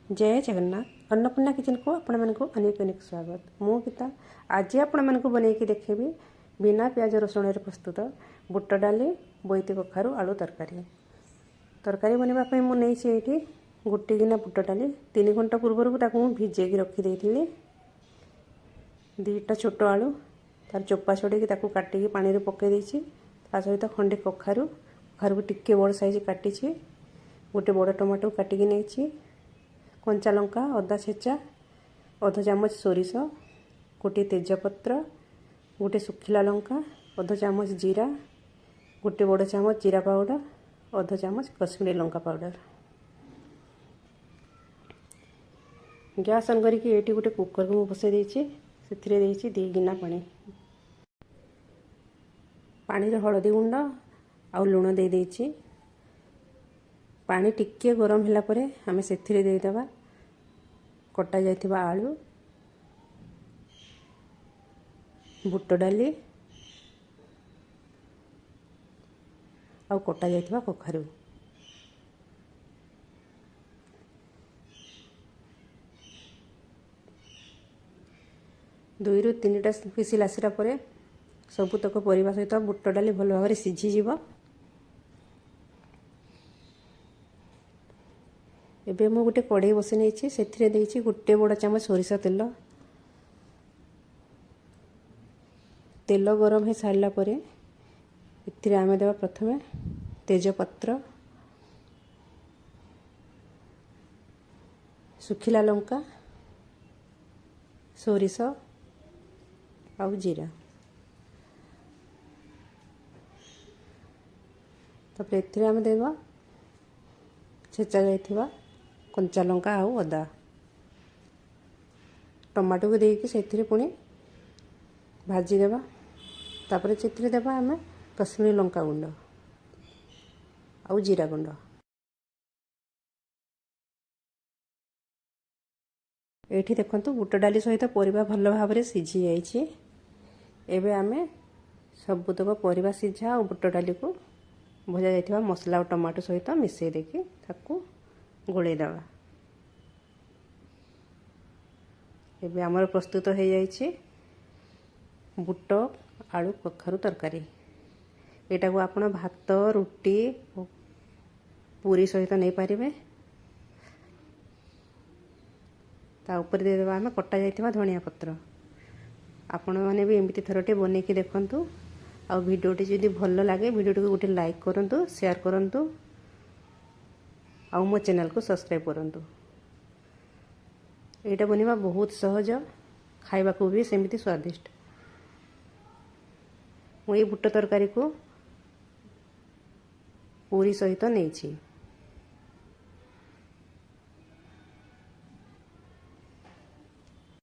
जय जगन्नाथ अन्नपूर्णा किचन को आपण मानक अनेक अनेक स्वागत। मु गीता आज आपण मानक बनैकी देखेबी बिना प्याज रसुण प्रस्तुत बुट डाली बोईती कखारू आलू तरकारी। तरकारी बनवा मु नहीं गोटे गिना बुट डाली 3 घंटा पूर्व भिजेकी रखी दीटा छोट आलू तार चोपा छड़ेकी काटिकी पानी पकई देछि। ता सहित खंडे कखारू को टिके बड़ साइज काटी गोटे बड़ टमाटो काटिकी नहीं कंचा लंका अदा छेचा अध चामच सोरिष गोटे तेजपत्र गोटे सुखिला लंका अध चामच जीरा गोटे बड़ चामच जीरा पाउडर अध चामच कश्मीरी लंका पाउडर। गैस ऑन करके ये गोटे कुकर को बसई देछि से 2 गिना पानी रे हळदी गुंड आ लुण दे देछि। पानी टिके गरम होला परे हमें सेथिरे दे देबा कटा जाइथिबा आलू बुट डाली आ कटा जाइथिबा कखारू। दुई रु 3टा विसिल आसिरा परे सबुतक परिवा सहित बुट डाली भल भाव सिझी जीव। एबे मु गोटे कढ़ई बसई नहीं से गोटे बड़ चामच सोरिष तेल तेल गरम हो सारा पर आम देवा प्रथमे तेजपत्र सुखिला लंका सोरिष आ जीरा तापर आम देवा छेचा जाइथिबा कंचा लंका आउ अदा टमाटो को देकी से पुणी भाजी देवा। तापर से देवा आम कश्मीरी लंका गुंड आउ जीरा गुंड। एठी देखंतु बुट डाली सहित परिबा भल भाव में सिझी जाइछि। एबे आमे सबुतक परिबा सिझा और बुट डाली को भजा जाइथिबा मसला और टमाटो सहित मिसई देकी ताकू गोले दवा। एबे हमर प्रस्तुत हो जाइछि बुट आलू कखारू तरकारी। एटा को आपण भात रुटी पूरी सहित नहीं पारिबे। ता ऊपर दे देबा हमें कटा जाइथिबा धनिया पत्र। आपण माने भी एमिति थरटे बनेकी देखंतु आ वीडियोटी जदि भल लगे वीडियोटी को गोटे लाइक करंतु शेयर करंतु आ मो चैनल को सब्सक्राइब करंतु। एटा बनिबा बहुत सहज खाइबा को भी सेमिति स्वादिष्ट। मु ये बुट तरकारी को पूरी सहित नहीं छी।